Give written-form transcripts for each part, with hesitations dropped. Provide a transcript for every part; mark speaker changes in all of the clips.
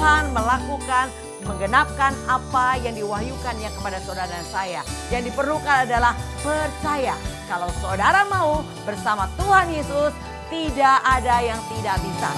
Speaker 1: Tuhan melakukan, menggenapkan apa yang diwahyukannya kepada saudara dan saya. Yang diperlukan adalah percaya. Kalau saudara mau bersama Tuhan Yesus, tidak ada yang tidak bisa.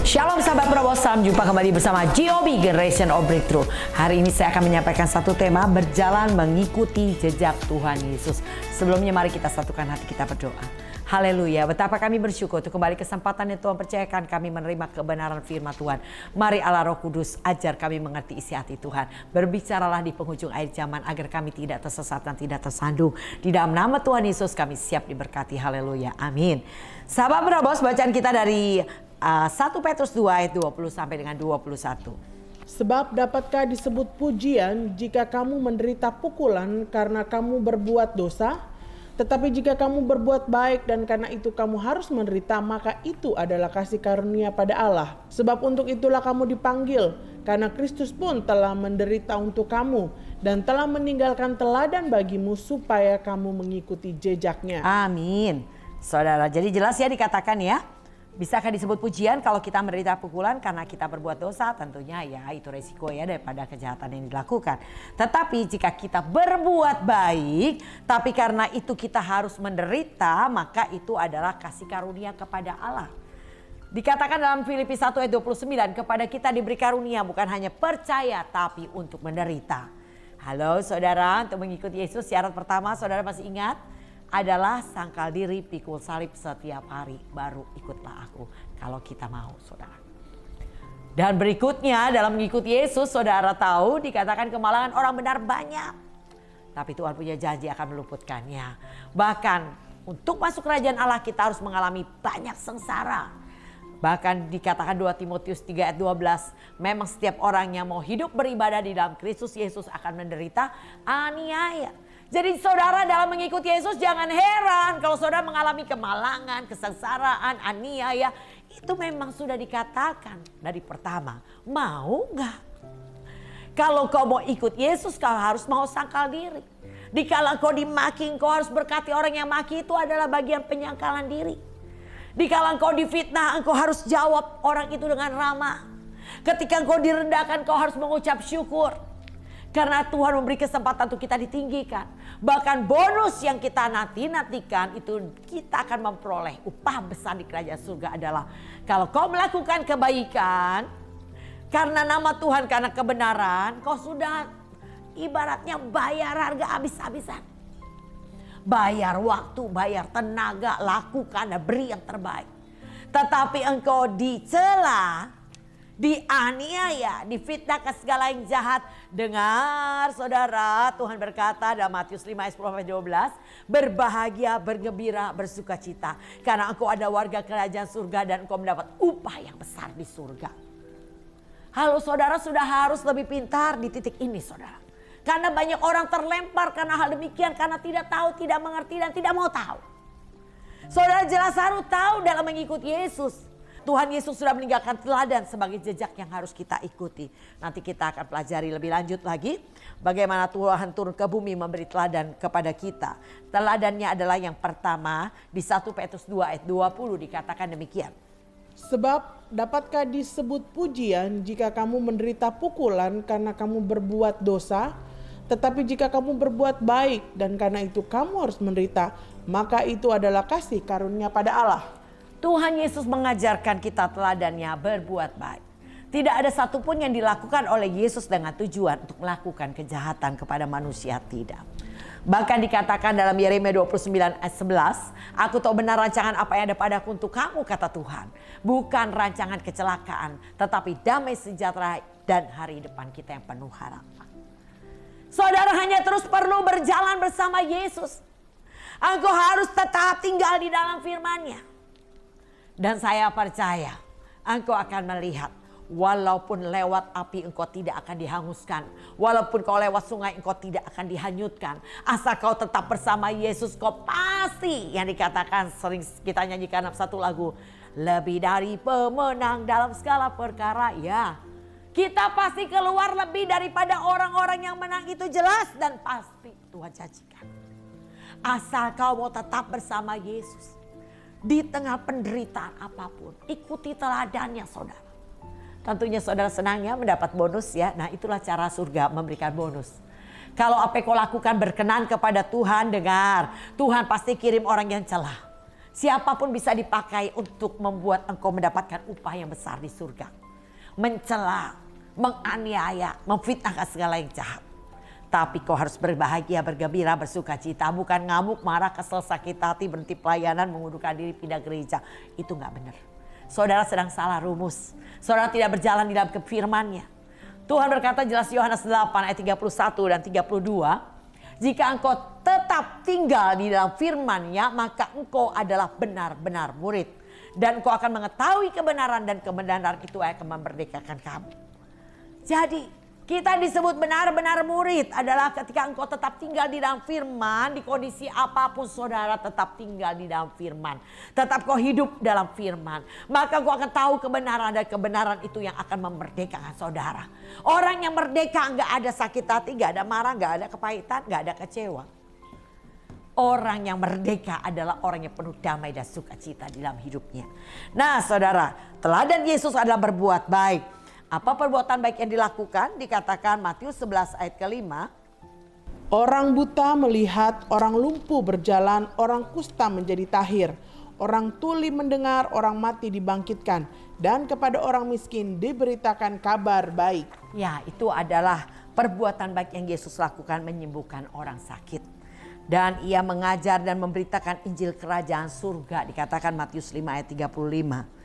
Speaker 1: Shalom sahabat Prabowo, salam jumpa kembali bersama GOB Generation of Breakthrough. Hari ini saya akan menyampaikan satu tema, berjalan mengikuti jejak Tuhan Yesus. Sebelumnya mari kita satukan hati kita berdoa. Haleluya, betapa kami bersyukur untuk kembali kesempatan yang Tuhan percayakan kami menerima kebenaran firman Tuhan. Mari Allah Roh Kudus ajar kami mengerti isi hati Tuhan. Berbicaralah di penghujung akhir zaman agar kami tidak tersesat dan tidak tersandung. Di dalam nama Tuhan Yesus kami siap diberkati. Haleluya, amin. Sahabat Prabowo, bacaan kita dari 1 Petrus 2 ayat 20 sampai dengan 21.
Speaker 2: Sebab dapatkah disebut pujian jika kamu menderita pukulan karena kamu berbuat dosa? Tetapi jika kamu berbuat baik dan karena itu kamu harus menderita, maka itu adalah kasih karunia pada Allah. Sebab untuk itulah kamu dipanggil, karena Kristus pun telah menderita untuk kamu dan telah meninggalkan teladan bagimu supaya kamu mengikuti jejaknya.
Speaker 1: Amin. Saudara, jadi jelas ya dikatakan ya. Bisakah disebut pujian kalau kita menderita pukulan karena kita berbuat dosa? Tentunya ya itu resiko ya daripada kejahatan yang dilakukan. Tetapi jika kita berbuat baik, tapi karena itu kita harus menderita, maka itu adalah kasih karunia kepada Allah. Dikatakan dalam Filipi 1 ayat 29, kepada kita diberi karunia bukan hanya percaya tapi untuk menderita. Halo saudara, untuk mengikuti Yesus syarat pertama saudara masih ingat? Adalah sangkal diri, pikul salib setiap hari, baru ikutlah aku. Kalau kita mau saudara. Dan berikutnya dalam mengikuti Yesus, saudara tahu dikatakan kemalangan orang benar banyak. Tapi Tuhan punya janji akan meluputkannya. Bahkan untuk masuk kerajaan Allah kita harus mengalami banyak sengsara. Bahkan dikatakan 2 Timotius 3 ayat 12. Memang setiap orang yang mau hidup beribadah di dalam Kristus Yesus akan menderita aniaya. Jadi saudara dalam mengikuti Yesus jangan heran kalau saudara mengalami kemalangan, kesengsaraan, aniaya. Itu memang sudah dikatakan dari pertama. Mau gak? Kalau kau mau ikut Yesus kau harus mau sangkal diri. Dikala kau dimaki kau harus berkati orang yang maki, itu adalah bagian penyangkalan diri. Dikala kau difitnah engkau harus jawab orang itu dengan ramah. Ketika engkau direndahkan kau harus mengucap syukur. Karena Tuhan memberi kesempatan untuk kita ditinggikan. Bahkan bonus yang kita nantikan itu kita akan memperoleh upah besar di kerajaan surga adalah kalau kau melakukan kebaikan karena nama Tuhan, karena kebenaran, kau sudah ibaratnya bayar harga habis-habisan. Bayar waktu, bayar tenaga, lakukan dan beri yang terbaik. Tetapi engkau dicela, dianiaya, difitnah ke segala yang jahat. Dengar saudara, Tuhan berkata dalam Matius 5 ayat 10-12, berbahagia, bergembira, bersuka cita. Karena engkau ada warga kerajaan surga dan engkau mendapat upah yang besar di surga. Halo saudara, sudah harus lebih pintar di titik ini saudara. Karena banyak orang terlempar karena hal demikian, karena tidak tahu, tidak mengerti dan tidak mau tahu. Saudara jelas harus tahu dalam mengikuti Yesus. Tuhan Yesus sudah meninggalkan teladan sebagai jejak yang harus kita ikuti. Nanti kita akan pelajari lebih lanjut lagi bagaimana Tuhan turun ke bumi memberi teladan kepada kita. Teladannya adalah yang pertama di 1 Petrus 2 ayat 20 dikatakan demikian.
Speaker 2: Sebab dapatkah disebut pujian jika kamu menderita pukulan karena kamu berbuat dosa? Tetapi jika kamu berbuat baik dan karena itu kamu harus menderita, maka itu adalah kasih karunia pada Allah.
Speaker 1: Tuhan Yesus mengajarkan kita teladannya berbuat baik. Tidak ada satupun yang dilakukan oleh Yesus dengan tujuan untuk melakukan kejahatan kepada manusia, tidak. Bahkan dikatakan dalam Yeremia 29 ayat 11, aku tahu benar rancangan apa yang ada padaku untuk kamu, kata Tuhan. Bukan rancangan kecelakaan, tetapi damai sejahtera dan hari depan kita yang penuh harapan. Saudara hanya terus perlu berjalan bersama Yesus. Engkau harus tetap tinggal di dalam firman-Nya. Dan saya percaya engkau akan melihat, walaupun lewat api engkau tidak akan dihanguskan. Walaupun kau lewat sungai engkau tidak akan dihanyutkan. Asal kau tetap bersama Yesus, kau pasti, yang dikatakan sering kita nyanyikan dalam satu lagu, lebih dari pemenang dalam segala perkara. Ya, kita pasti keluar lebih daripada orang-orang yang menang, itu jelas dan pasti Tuhan janjikan. Asal kau mau tetap bersama Yesus di tengah penderitaan apapun, ikuti teladannya saudara. Tentunya saudara senangnya mendapat bonus ya. Nah, itulah cara surga memberikan bonus. Kalau apa yang kau lakukan berkenan kepada Tuhan, dengar, Tuhan pasti kirim orang yang celah. Siapapun bisa dipakai untuk membuat engkau mendapatkan upah yang besar di surga. Mencela, menganiaya, memfitnahkan segala yang jahat. Tapi kau harus berbahagia, bergembira, bersuka cita. Bukan ngamuk, marah, kesel, sakit hati, berhenti pelayanan, mengundurkan diri, pindah gereja. Itu gak benar. Saudara sedang salah rumus. Saudara tidak berjalan di dalam firman-Nya. Tuhan berkata jelas Yohanes 8 ayat 31 dan 32. Jika engkau tetap tinggal di dalam firman-Nya, maka engkau adalah benar-benar murid. Dan engkau akan mengetahui kebenaran, dan kebenaran itu akan memerdekakan kamu. Jadi kita disebut benar-benar murid adalah ketika engkau tetap tinggal di dalam firman. Di kondisi apapun saudara tetap tinggal di dalam firman. Tetap kau hidup dalam firman. Maka kau akan tahu kebenaran, dan kebenaran itu yang akan memerdekakan saudara. Orang yang merdeka enggak ada sakit hati, enggak ada marah, enggak ada kepahitan, enggak ada kecewa. Orang yang merdeka adalah orang yang penuh damai dan sukacita di dalam hidupnya. Nah saudara, teladan Yesus adalah berbuat baik. Apa perbuatan baik yang dilakukan? Dikatakan Matius 11 ayat ke-5.
Speaker 2: Orang buta melihat, orang lumpuh berjalan, orang kusta menjadi tahir. Orang tuli mendengar, orang mati dibangkitkan. Dan kepada orang miskin diberitakan kabar baik.
Speaker 1: Ya, itu adalah perbuatan baik yang Yesus lakukan, menyembuhkan orang sakit. Dan ia mengajar dan memberitakan Injil kerajaan surga. Dikatakan Matius 5 ayat 35.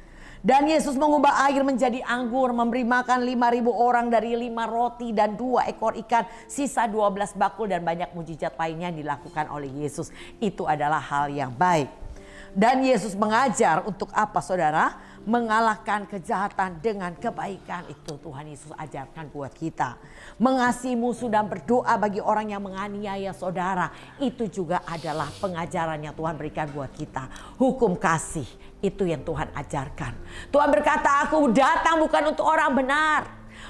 Speaker 1: Dan Yesus mengubah air menjadi anggur, memberi makan 5.000 orang dari 5 roti dan 2 ekor ikan, sisa 12 bakul, dan banyak mujizat lainnya yang dilakukan oleh Yesus. Itu adalah hal yang baik. Dan Yesus mengajar untuk apa saudara? Mengalahkan kejahatan dengan kebaikan. Itu Tuhan Yesus ajarkan buat kita. Mengasihi musuh dan berdoa bagi orang yang menganiaya saudara. Itu juga adalah pengajaran yang Tuhan berikan buat kita. Hukum kasih. Itu yang Tuhan ajarkan. Tuhan berkata, aku datang bukan untuk orang benar.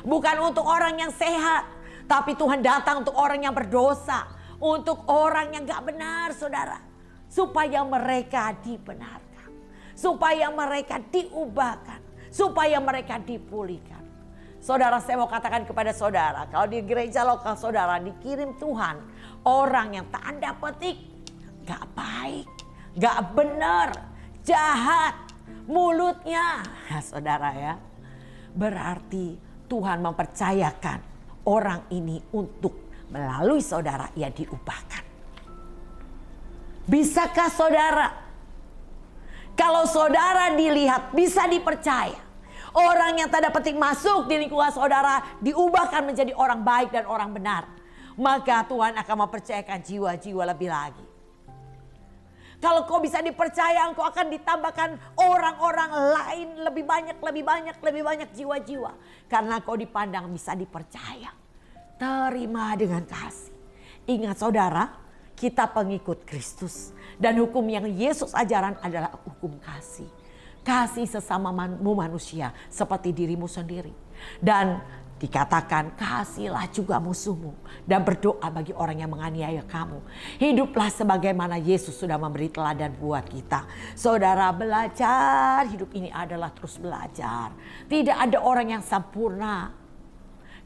Speaker 1: Bukan untuk orang yang sehat. Tapi Tuhan datang untuk orang yang berdosa. Untuk orang yang gak benar saudara. Supaya mereka dibenarkan. Supaya mereka diubahkan. Supaya mereka dipulihkan. Saudara, saya mau katakan kepada saudara. Kalau di gereja lokal saudara dikirim Tuhan. Orang yang tanda petik gak baik. Gak benar. Jahat mulutnya, ya, saudara ya. Berarti Tuhan mempercayakan orang ini untuk melalui saudara ia diubahkan. Bisakah saudara? Kalau saudara dilihat bisa dipercaya. Orang yang tanda petik masuk di lingkungan saudara diubahkan menjadi orang baik dan orang benar. Maka Tuhan akan mempercayakan jiwa-jiwa lebih lagi. Kalau kau bisa dipercaya, engkau akan ditambahkan orang-orang lain lebih banyak jiwa-jiwa. Karena kau dipandang bisa dipercaya. Terima dengan kasih. Ingat saudara, kita pengikut Kristus. Dan hukum yang Yesus ajaran adalah hukum kasih. Kasih sesama manusia seperti dirimu sendiri. Dan dikatakan kasihlah juga musuhmu dan berdoa bagi orang yang menganiaya kamu. Hiduplah sebagaimana Yesus sudah memberi teladan buat kita. Saudara, belajar, hidup ini adalah terus belajar. Tidak ada orang yang sempurna.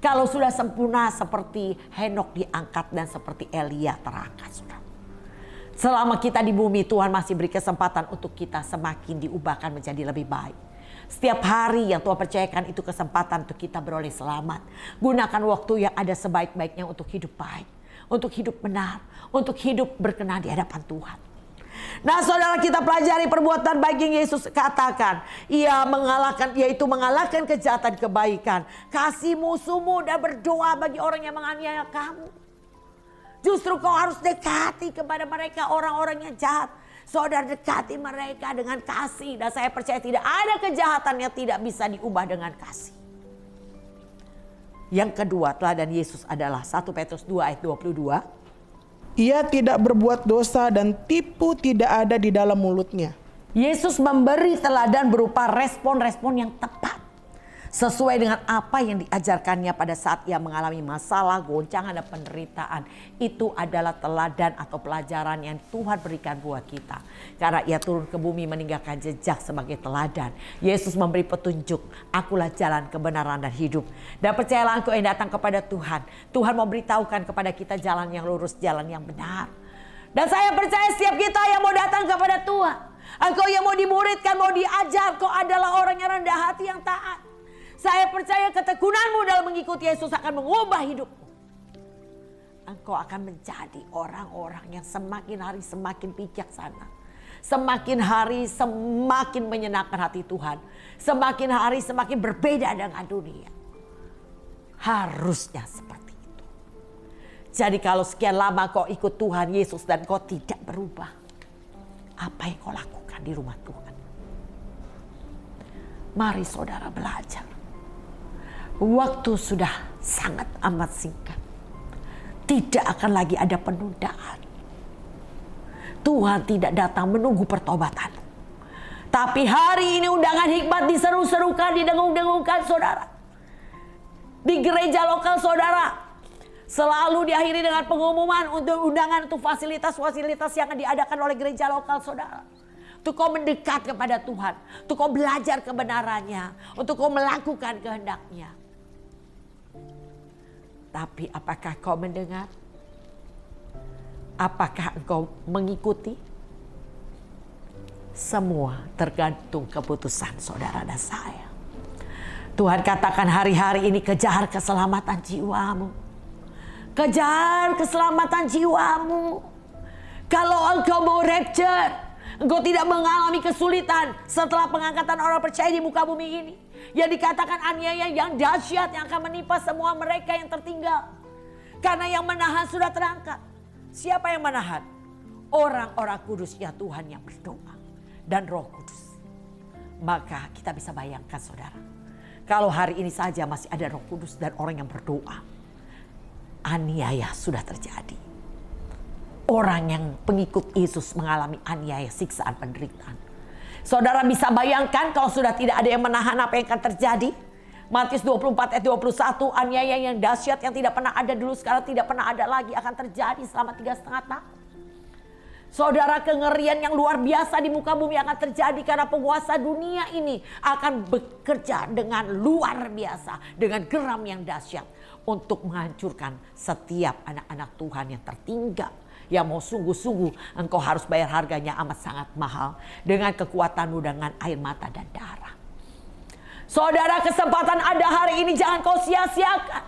Speaker 1: Kalau sudah sempurna seperti Henok diangkat dan seperti Elia terangkat. Saudara. Selama kita di bumi, Tuhan masih beri kesempatan untuk kita semakin diubahkan menjadi lebih baik. Setiap hari yang Tuhan percayakan itu kesempatan untuk kita beroleh selamat. Gunakan waktu yang ada sebaik-baiknya untuk hidup baik. Untuk hidup benar. Untuk hidup berkenan di hadapan Tuhan. Nah saudara, kita pelajari perbuatan baik yang Yesus katakan. Ia mengalahkan, yaitu mengalahkan kejahatan kebaikan. Kasih musuhmu dan berdoa bagi orang yang menganiaya kamu. Justru kau harus dekati kepada mereka orang-orang yang jahat. Saudara, dekati mereka dengan kasih. Dan saya percaya tidak ada kejahatan yang tidak bisa diubah dengan kasih. Yang kedua, teladan Yesus adalah 1 Petrus 2 ayat 22.
Speaker 2: Ia tidak berbuat dosa dan tipu tidak ada di dalam mulutnya.
Speaker 1: Yesus memberi teladan berupa respon-respon yang tepat. Sesuai dengan apa yang diajarkannya pada saat ia mengalami masalah, goncangan dan penderitaan. Itu adalah teladan atau pelajaran yang Tuhan berikan buat kita. Karena ia turun ke bumi meninggalkan jejak sebagai teladan. Yesus memberi petunjuk, akulah jalan kebenaran dan hidup. Dan percayalah engkau yang datang kepada Tuhan. Tuhan mau beritahukan kepada kita jalan yang lurus, jalan yang benar. Dan saya percaya setiap kita yang mau datang kepada Tuhan. Engkau yang mau dimuridkan, mau diajar, kau adalah orang yang rendah hati, yang taat. Saya percaya ketekunanmu dalam mengikuti Yesus akan mengubah hidupmu. Engkau akan menjadi orang-orang yang semakin hari semakin bijaksana. Semakin hari semakin menyenangkan hati Tuhan. Semakin hari semakin berbeda dengan dunia. Harusnya seperti itu. Jadi kalau sekian lama kau ikut Tuhan Yesus dan kau tidak berubah. Apa yang kau lakukan di rumah Tuhan? Mari saudara belajar. Waktu sudah sangat amat singkat. Tidak akan lagi ada penundaan. Tuhan tidak datang menunggu pertobatanmu. Tapi hari ini undangan hikmat diseru-serukan, didengung-dengungkan saudara. Di gereja lokal saudara. Selalu diakhiri dengan pengumuman untuk undangan untuk fasilitas-fasilitas yang diadakan oleh gereja lokal saudara. Untuk kau mendekat kepada Tuhan. Untuk kau belajar kebenarannya. Untuk kau melakukan kehendaknya. Tapi apakah kau mendengar? Apakah engkau mengikuti? Semua tergantung keputusan saudara dan saya. Tuhan katakan hari-hari ini kejar keselamatan jiwamu. Kejar keselamatan jiwamu. Kalau engkau mau rapture, engkau tidak mengalami kesulitan setelah pengangkatan orang percaya di muka bumi ini. Yang dikatakan aniaya yang dahsyat yang akan menimpa semua mereka yang tertinggal. Karena yang menahan sudah terangkat. Siapa yang menahan? Orang-orang kudusnya Tuhan yang berdoa. Dan Roh Kudus. Maka kita bisa bayangkan saudara. Kalau hari ini saja masih ada Roh Kudus dan orang yang berdoa. Aniaya sudah terjadi. Orang yang pengikut Yesus mengalami aniaya, siksaan, penderitaan. Saudara bisa bayangkan kalau sudah tidak ada yang menahan apa yang akan terjadi. Matius 24 ayat 21, aniaya yang dahsyat yang tidak pernah ada dulu sekarang tidak pernah ada lagi akan terjadi selama 3,5 tahun. Saudara, kengerian yang luar biasa di muka bumi akan terjadi karena penguasa dunia ini akan bekerja dengan luar biasa, dengan geram yang dahsyat untuk menghancurkan setiap anak-anak Tuhan yang tertinggal. Yang mau sungguh-sungguh engkau harus bayar harganya amat sangat mahal. Dengan kekuatanmu, dengan air mata dan darah. Saudara, kesempatan ada hari ini jangan kau sia-siakan.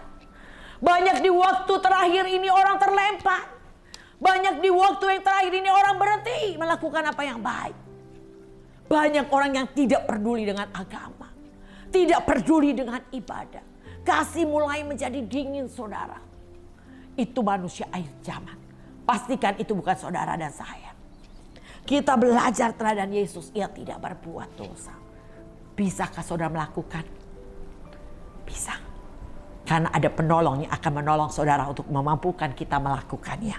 Speaker 1: Banyak di waktu terakhir ini orang terlempar. Banyak di waktu yang terakhir ini orang berhenti melakukan apa yang baik. Banyak orang yang tidak peduli dengan agama. Tidak peduli dengan ibadah. Kasih mulai menjadi dingin saudara. Itu manusia akhir zaman. Pastikan itu bukan saudara dan saya. Kita belajar teladan Yesus. Ia tidak berbuat dosa. Bisakah saudara melakukan? Bisa. Karena ada penolong yang akan menolong saudara untuk memampukan kita melakukannya.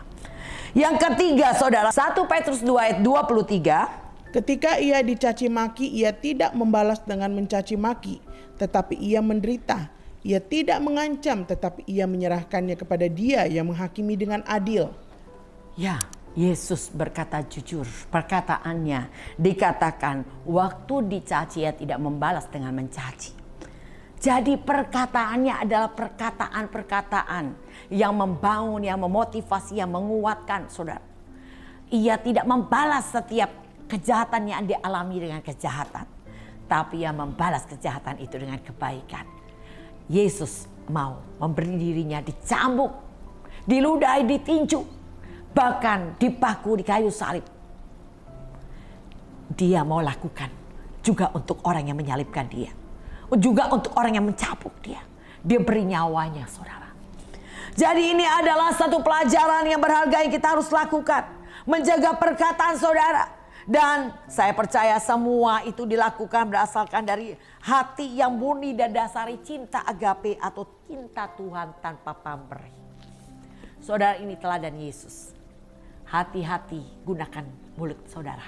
Speaker 1: Yang ketiga saudara, 1 Petrus 2 ayat 23.
Speaker 2: Ketika ia dicaci maki, ia tidak membalas dengan mencaci maki, tetapi ia menderita. Ia tidak mengancam, tetapi ia menyerahkannya kepada Dia yang menghakimi dengan adil.
Speaker 1: Ya, Yesus berkata jujur. Perkataannya dikatakan waktu dicaci ia tidak membalas dengan mencaci. Jadi perkataannya adalah perkataan-perkataan yang membangun, yang memotivasi, yang menguatkan saudara. Ia tidak membalas setiap kejahatan yang dialami dengan kejahatan. Tapi ia membalas kejahatan itu dengan kebaikan. Yesus mau memberi dirinya dicambuk, diludahi, ditinju. Bahkan dipaku di kayu salib. dia mau lakukan juga untuk orang yang menyalibkan dia. Juga untuk orang yang mencapuk dia. Dia beri nyawanya, saudara. Jadi ini adalah satu pelajaran yang berharga yang kita harus lakukan. Menjaga perkataan saudara. Dan saya percaya semua itu dilakukan berdasarkan dari hati yang murni dan dasari cinta agape atau cinta Tuhan tanpa pamrih. Saudara, ini teladan Yesus. Hati-hati gunakan mulut saudara.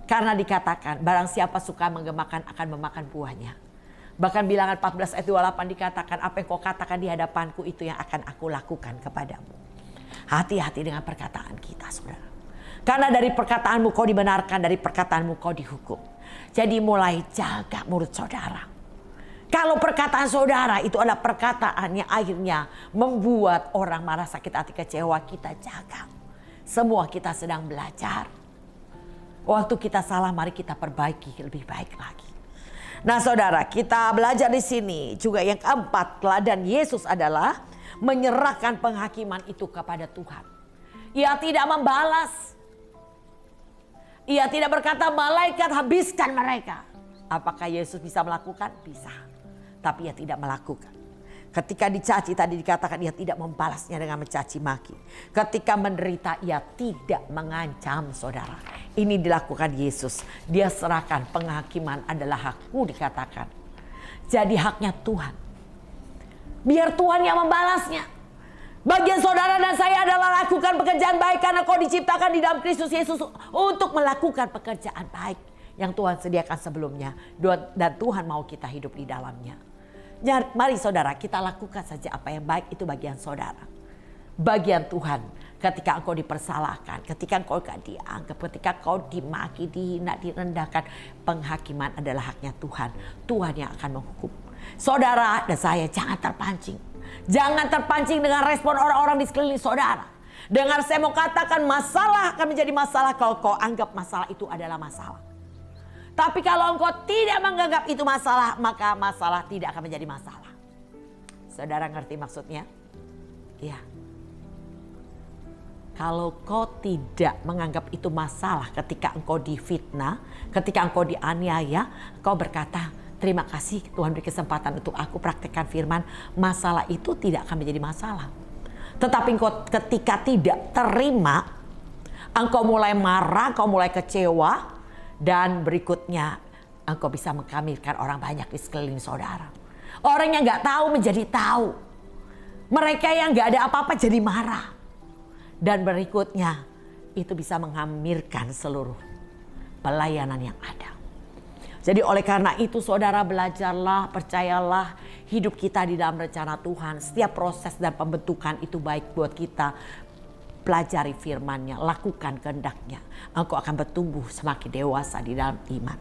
Speaker 1: Karena dikatakan barang siapa suka menggemakan akan memakan buahnya. Bahkan bilangan 14 ayat 28 dikatakan apa yang kau katakan di hadapanku itu yang akan aku lakukan kepadamu. Hati-hati dengan perkataan kita, saudara. Karena dari perkataanmu kau dibenarkan, dari perkataanmu kau dihukum. Jadi mulai jaga mulut saudara. Kalau perkataan saudara itu adalah perkataan yang akhirnya membuat orang marah, sakit hati, kecewa, kita jaga. Semua kita sedang belajar. Waktu kita salah, mari kita perbaiki lebih baik lagi. Nah saudara, kita belajar di sini juga yang keempat, teladan Yesus adalah menyerahkan penghakiman itu kepada Tuhan. Ia tidak membalas. Ia tidak berkata malaikat habiskan mereka. Apakah Yesus bisa melakukan? Bisa. Tapi ia tidak melakukan. Ketika dicaci tadi dikatakan ia tidak membalasnya dengan mencaci maki. Ketika menderita ia tidak mengancam, saudara. Ini dilakukan Yesus. Dia serahkan penghakiman adalah hakku dikatakan. Jadi haknya Tuhan. Biar Tuhan yang membalasnya. Bagian saudara dan saya adalah lakukan pekerjaan baik karena kau diciptakan di dalam Kristus Yesus untuk melakukan pekerjaan baik yang Tuhan sediakan sebelumnya. Dan Tuhan mau kita hidup di dalamnya. Mari saudara, kita lakukan saja apa yang baik, itu bagian saudara. Bagian Tuhan ketika engkau dipersalahkan, ketika engkau gak dianggap, ketika engkau dimaki, dihina, direndahkan. Penghakiman adalah haknya Tuhan. Tuhan yang akan menghukum. Saudara dan saya jangan terpancing. Jangan terpancing dengan respon orang-orang di sekeliling saudara. Dengar, saya mau katakan masalah akan menjadi masalah kalau kau anggap masalah itu adalah masalah. Tapi kalau engkau tidak menganggap itu masalah, maka masalah tidak akan menjadi masalah. Saudara ngerti maksudnya? Ya. Kalau kau tidak menganggap itu masalah ketika engkau difitnah, ketika engkau dianiaya, kau berkata, terima kasih Tuhan beri kesempatan untuk aku praktekkan firman. Masalah itu tidak akan menjadi masalah. Tetapi engkau ketika tidak terima, engkau mulai marah, engkau mulai kecewa. Dan berikutnya engkau bisa mengkamilkan orang banyak di sekeliling saudara. Orang yang gak tahu menjadi tahu. Mereka yang gak ada apa-apa jadi marah. Dan berikutnya itu bisa menghamirkan seluruh pelayanan yang ada. Jadi oleh karena itu saudara belajarlah, percayalah hidup kita di dalam rencana Tuhan. Setiap proses dan pembentukan itu baik buat kita. Pelajari firman-Nya, lakukan kehendaknya. Engkau akan bertumbuh semakin dewasa di dalam iman.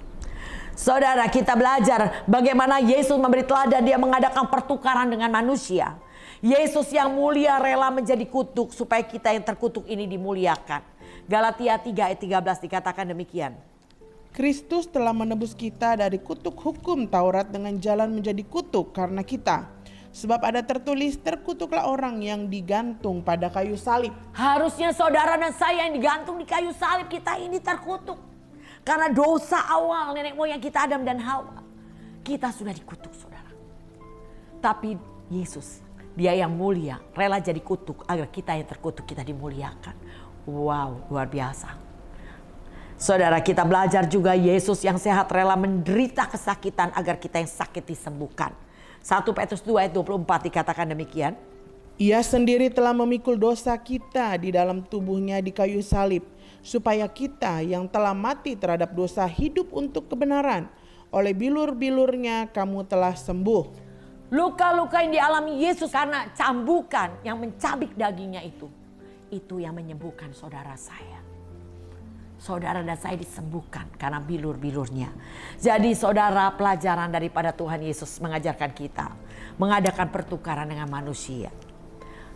Speaker 1: Saudara, kita belajar bagaimana Yesus memberi teladan, dia mengadakan pertukaran dengan manusia. Yesus yang mulia rela menjadi kutuk supaya kita yang terkutuk ini dimuliakan. Galatia 3 ayat 13 dikatakan demikian.
Speaker 2: Kristus telah menebus kita dari kutuk hukum Taurat dengan jalan menjadi kutuk karena kita. Sebab ada tertulis, terkutuklah orang yang digantung pada kayu salib.
Speaker 1: Harusnya saudara dan saya yang digantung di kayu salib, kita ini terkutuk. Karena dosa awal nenek moyang kita Adam dan Hawa. Kita sudah dikutuk saudara. Tapi Yesus, dia yang mulia, rela jadi kutuk agar kita yang terkutuk kita dimuliakan. Wow, luar biasa. Saudara, kita belajar juga Yesus yang sehat rela menderita kesakitan agar kita yang sakit disembuhkan. 1 Petrus 2 ayat 24 dikatakan demikian.
Speaker 2: Ia sendiri telah memikul dosa kita di dalam tubuhnya di kayu salib, supaya kita yang telah mati terhadap dosa hidup untuk kebenaran. Oleh bilur-bilurnya kamu telah sembuh.
Speaker 1: Luka-luka yang dialami Yesus karena cambukan yang mencabik dagingnya itu yang menyembuhkan saudara saya. Saudara dan saya disembuhkan karena bilur-bilurnya. Jadi saudara, pelajaran daripada Tuhan Yesus mengajarkan kita mengadakan pertukaran dengan manusia.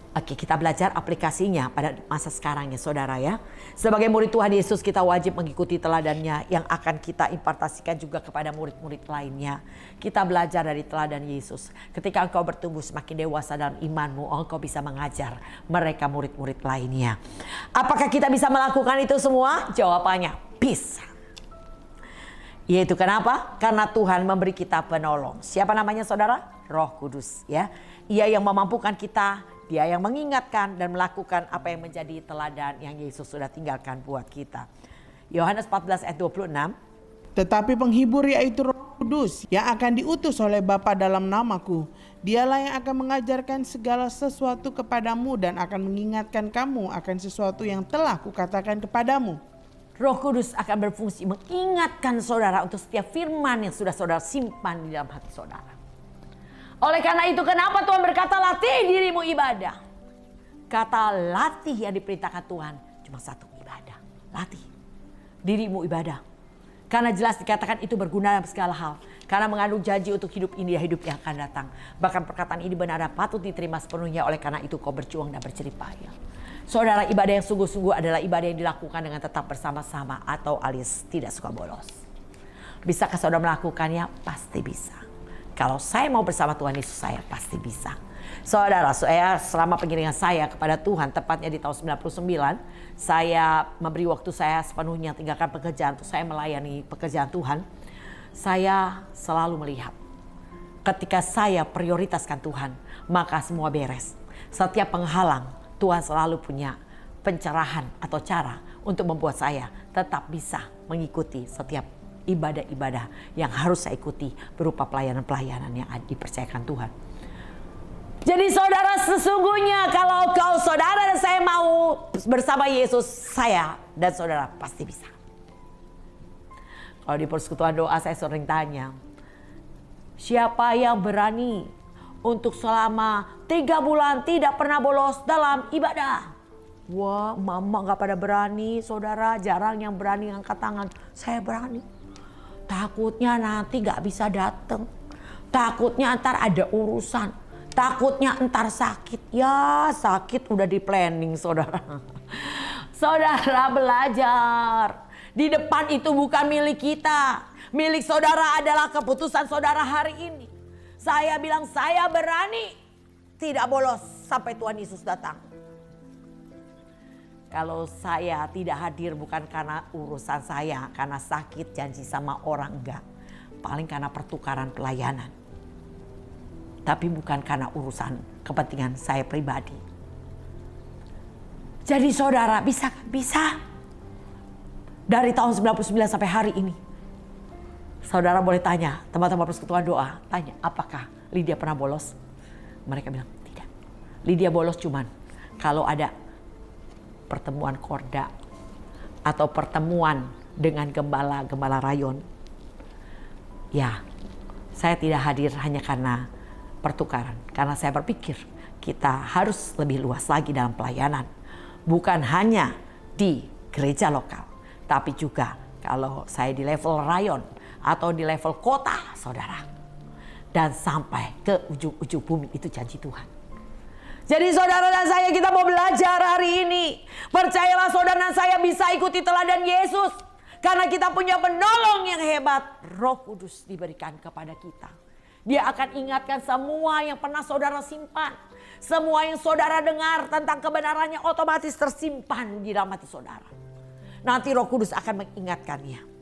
Speaker 1: Oke, kita belajar aplikasinya pada masa sekarang ya saudara ya. Sebagai murid Tuhan Yesus kita wajib mengikuti teladannya yang akan kita impartasikan juga kepada murid-murid lainnya. Kita belajar dari teladan Yesus. Ketika engkau bertumbuh semakin dewasa dalam imanmu, engkau bisa mengajar mereka murid-murid lainnya. Apakah kita bisa melakukan itu semua? Jawabannya bisa. Yaitu kenapa? Karena Tuhan memberi kita penolong. Siapa namanya saudara? Roh Kudus ya. Ia yang memampukan kita, Dia yang mengingatkan dan melakukan apa yang menjadi teladan yang Yesus sudah tinggalkan buat kita. Yohanes 14 ayat 26.
Speaker 2: Tetapi penghibur yaitu Roh Kudus yang akan diutus oleh Bapa dalam namaku. Dialah yang akan mengajarkan segala sesuatu kepadamu dan akan mengingatkan kamu akan sesuatu yang telah kukatakan kepadamu.
Speaker 1: Roh Kudus akan berfungsi mengingatkan saudara untuk setiap firman yang sudah saudara simpan di dalam hati saudara. Oleh karena itu kenapa Tuhan berkata latih dirimu ibadah. Kata latih yang diperintahkan Tuhan cuma satu, ibadah. Latih dirimu ibadah. Karena jelas dikatakan itu berguna dalam segala hal. Karena mengandung janji untuk hidup ini dan hidup yang akan datang. Bahkan perkataan ini benar dan patut diterima sepenuhnya. Oleh karena itu kau berjuang dan berjerih payah. Saudara, ibadah yang sungguh-sungguh adalah ibadah yang dilakukan dengan tetap bersama-sama atau alias tidak suka bolos. Bisakah saudara melakukannya? Pasti bisa. Kalau saya mau bersama Tuhan Yesus, saya pasti bisa. Saudara, saya selama pengiringan saya kepada Tuhan, tepatnya di tahun 99, saya memberi waktu saya sepenuhnya tinggalkan pekerjaan untuk saya melayani pekerjaan Tuhan. Saya selalu melihat ketika saya prioritaskan Tuhan, maka semua beres. Setiap penghalang, Tuhan selalu punya pencerahan atau cara untuk membuat saya tetap bisa mengikuti setiap ibadah-ibadah yang harus saya ikuti berupa pelayanan-pelayanan yang dipercayakan Tuhan. Jadi saudara, sesungguhnya kalau saudara dan saya mau bersama Yesus, saya dan saudara pasti bisa. Kalau di persekutuan doa saya sering tanya, siapa yang berani untuk selama 3 bulan tidak pernah bolos dalam ibadah? Wah, mama gak pada berani, saudara, jarang yang berani angkat tangan. Saya berani. Takutnya nanti gak bisa datang. Takutnya ntar ada urusan. Takutnya ntar sakit. Ya sakit udah di planning saudara. Saudara belajar. Di depan itu bukan milik kita. Milik saudara adalah keputusan saudara hari ini. Saya bilang saya berani tidak bolos sampai Tuhan Yesus datang. Kalau saya tidak hadir bukan karena urusan saya, karena sakit, janji sama orang, enggak. Paling karena pertukaran pelayanan. Tapi bukan karena urusan kepentingan saya pribadi. Jadi saudara bisa? Bisa. Dari tahun 99 sampai hari ini. Saudara boleh tanya, teman-teman persekutuan doa, tanya apakah Lydia pernah bolos? Mereka bilang tidak. Lydia bolos cuman kalau ada pertemuan korda atau pertemuan dengan gembala rayon. Ya, saya tidak hadir hanya karena pertukaran. Karena saya berpikir kita harus lebih luas lagi dalam pelayanan. Bukan hanya di gereja lokal, tapi juga kalau saya di level rayon atau di level kota, saudara. Dan sampai ke ujung-ujung bumi, itu janji Tuhan. Jadi saudara dan saya, kita mau belajar hari ini. Percayalah saudara dan saya bisa ikuti teladan Yesus. Karena kita punya penolong yang hebat. Roh Kudus diberikan kepada kita. Dia akan ingatkan semua yang pernah saudara simpan. Semua yang saudara dengar tentang kebenarannya otomatis tersimpan di dalam hati saudara. Nanti Roh Kudus akan mengingatkannya.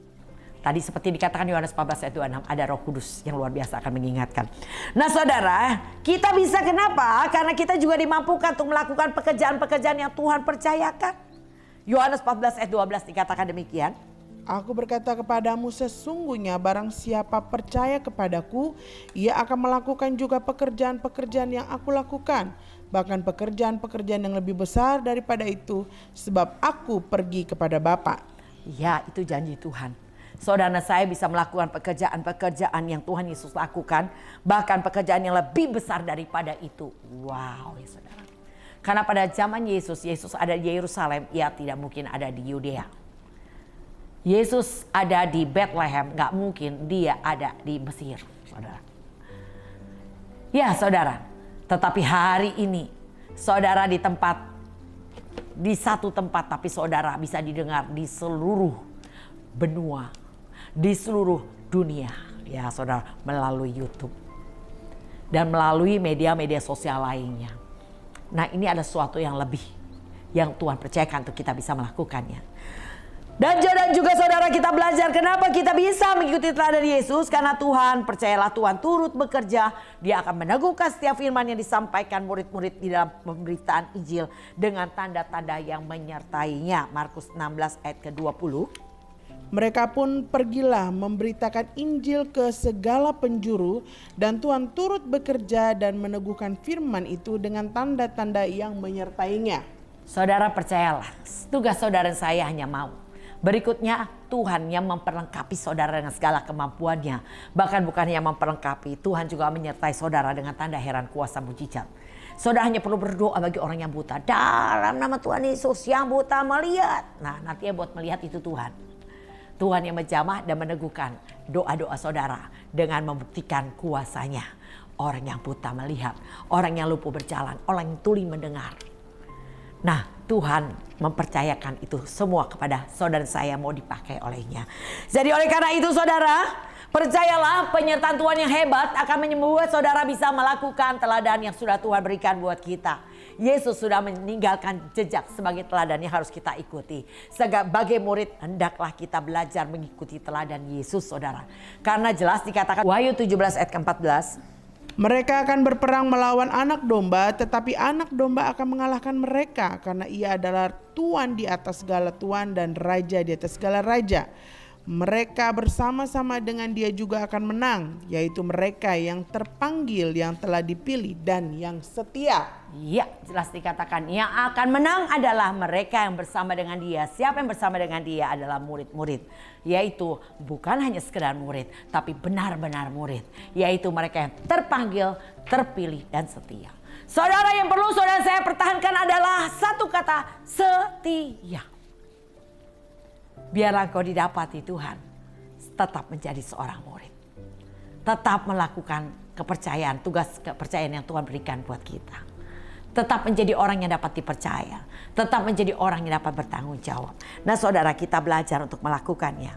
Speaker 1: Tadi seperti dikatakan Yohanes 14 ayat 26, ada Roh Kudus yang luar biasa akan mengingatkan. Nah saudara, kita bisa kenapa? Karena kita juga dimampukan untuk melakukan pekerjaan-pekerjaan yang Tuhan percayakan. Yohanes 14 ayat 12 dikatakan demikian.
Speaker 2: Aku berkata kepadamu, sesungguhnya barang siapa percaya kepadaku, ia akan melakukan juga pekerjaan-pekerjaan yang aku lakukan. Bahkan pekerjaan-pekerjaan yang lebih besar daripada itu, sebab aku pergi kepada Bapa.
Speaker 1: Ya, itu janji Tuhan. Saudara saya bisa melakukan pekerjaan-pekerjaan yang Tuhan Yesus lakukan. Bahkan pekerjaan yang lebih besar daripada itu. Wow ya saudara. Karena pada zaman Yesus ada di Yerusalem. Ia tidak mungkin ada di Yudea. Yesus ada di Bethlehem. Gak mungkin dia ada di Mesir. Saudara. Ya saudara. Tetapi hari ini saudara di satu tempat. Tapi saudara bisa didengar di seluruh benua. Di seluruh dunia, ya saudara, melalui YouTube dan melalui media-media sosial lainnya. Nah ini ada sesuatu yang lebih yang Tuhan percayakan untuk kita bisa melakukannya. Dan juga saudara, kita belajar kenapa kita bisa mengikuti teladan Yesus. Karena Tuhan, percayalah Tuhan turut bekerja. Dia akan meneguhkan setiap firman yang disampaikan murid-murid di dalam pemberitaan Injil dengan tanda-tanda yang menyertainya. Markus 16 ayat ke-20.
Speaker 2: Mereka pun pergilah memberitakan Injil ke segala penjuru, dan Tuhan turut bekerja dan meneguhkan firman itu dengan tanda-tanda yang menyertainya.
Speaker 1: Saudara percayalah, tugas saudara dan saya hanya mau. Berikutnya, Tuhan yang memperlengkapi saudara dengan segala kemampuannya. Bahkan bukan yang memperlengkapi, Tuhan juga menyertai saudara dengan tanda heran kuasa mujizat. Saudara hanya perlu berdoa bagi orang yang buta. Dalam nama Tuhan Yesus, yang buta melihat. Nah, nanti yang buat melihat itu Tuhan. Tuhan yang menjamah dan meneguhkan doa-doa saudara dengan membuktikan kuasanya. Orang yang buta melihat, orang yang lumpuh berjalan, orang yang tuli mendengar. Nah, Tuhan mempercayakan itu semua kepada saudara saya mau dipakai olehnya. Jadi oleh karena itu saudara, percayalah penyertaan Tuhan yang hebat akan membuat saudara bisa melakukan teladan yang sudah Tuhan berikan buat kita. Yesus sudah meninggalkan jejak sebagai teladan yang harus kita ikuti. Sebagai murid hendaklah kita belajar mengikuti teladan Yesus saudara. Karena jelas dikatakan Wahyu 17 ayat ke-14.
Speaker 2: Mereka akan berperang melawan anak domba, tetapi anak domba akan mengalahkan mereka karena ia adalah Tuhan di atas segala tuan dan raja di atas segala raja. Mereka bersama-sama dengan dia juga akan menang, yaitu mereka yang terpanggil, yang telah dipilih dan yang setia.
Speaker 1: Ya, jelas dikatakan yang akan menang adalah mereka yang bersama dengan dia. Siapa yang bersama dengan dia adalah murid-murid. Yaitu bukan hanya sekedar murid, tapi benar-benar murid. Yaitu mereka yang terpanggil, terpilih dan setia. Saudara, yang perlu saudara saya pertahankan adalah satu kata, setia. Biarlah engkau didapati Tuhan, tetap menjadi seorang murid. Tetap melakukan kepercayaan, tugas kepercayaan yang Tuhan berikan buat kita. Tetap menjadi orang yang dapat dipercaya. Tetap menjadi orang yang dapat bertanggung jawab. Nah saudara, kita belajar untuk melakukannya.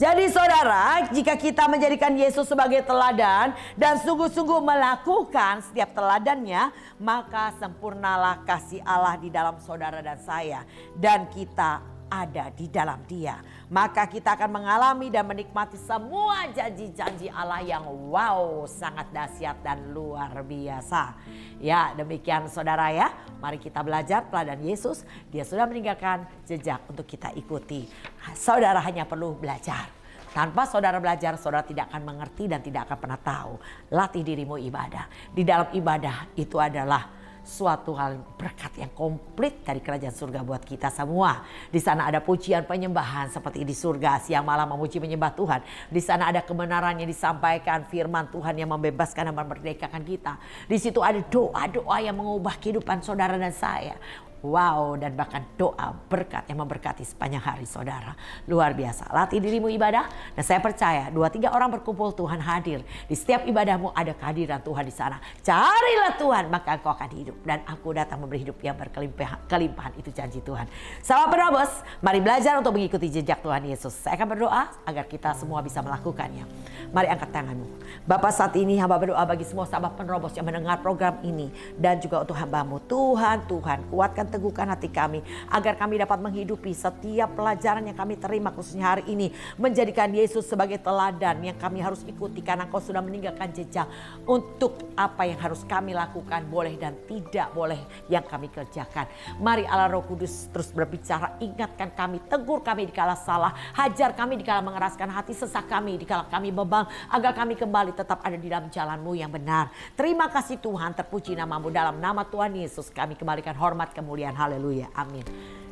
Speaker 1: Jadi saudara, jika kita menjadikan Yesus sebagai teladan dan sungguh-sungguh melakukan setiap teladannya, maka sempurnalah kasih Allah di dalam saudara dan saya. Dan kita ada di dalam dia. Maka kita akan mengalami dan menikmati semua janji-janji Allah yang wow, sangat dahsyat dan luar biasa. Ya, demikian saudara ya. Mari kita belajar teladan Yesus. Dia sudah meninggalkan jejak untuk kita ikuti. Saudara hanya perlu belajar. Tanpa saudara belajar, saudara tidak akan mengerti dan tidak akan pernah tahu. Latih dirimu ibadah. Di dalam ibadah itu adalah suatu hal berkat yang komplit dari kerajaan surga buat kita semua. Di sana ada pujian penyembahan seperti di surga, siang malam memuji menyembah Tuhan. Di sana ada kebenaran yang disampaikan, firman Tuhan yang membebaskan dan memerdekakan kita. Di situ ada doa-doa yang mengubah kehidupan saudara dan saya. Wow, dan bahkan doa berkat yang memberkati sepanjang hari saudara. Luar biasa. Latih dirimu ibadah dan saya percaya 2-3 orang berkumpul Tuhan hadir. Di setiap ibadahmu ada kehadiran Tuhan di sana. Carilah Tuhan maka engkau akan hidup. Dan aku datang memberi hidup yang berkelimpahan. Itu janji Tuhan. Sahabat penerobos, mari belajar untuk mengikuti jejak Tuhan Yesus. Saya akan berdoa agar kita semua bisa melakukannya. Mari angkat tanganmu. Bapak, saat ini hamba berdoa bagi semua sahabat penerobos yang mendengar program ini. Dan juga untuk hambamu. Tuhan, kuatkan teguhkan hati kami agar kami dapat menghidupi setiap pelajaran yang kami terima khususnya hari ini, menjadikan Yesus sebagai teladan yang kami harus ikuti karena Engkau sudah meninggalkan jejak untuk apa yang harus kami lakukan, boleh dan tidak boleh yang kami kerjakan. Mari Allah Roh Kudus terus berbicara, ingatkan kami, tegur kami dikala salah, hajar kami dikala mengeraskan hati, sesak kami dikala kami beban, agar kami kembali tetap ada di dalam jalan-Mu yang benar. Terima kasih Tuhan, terpuji nama-Mu, dalam nama Tuhan Yesus kami kembalikan hormat kemuliaan. Haleluya, amin.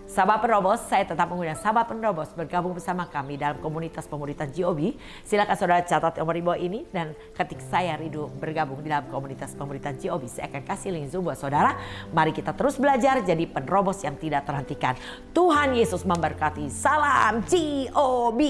Speaker 1: Sahabat penerobos, saya tetap mengundang sahabat penerobos bergabung bersama kami dalam komunitas pemuritan GOB. Silakan saudara catat nomor di bawah ini dan ketik saya Ridho bergabung di dalam komunitas pemuritan GOB. Saya akan kasih link Zoom buat saudara. Mari kita terus belajar jadi penerobos yang tidak terhentikan. Tuhan Yesus memberkati. Salam GOB.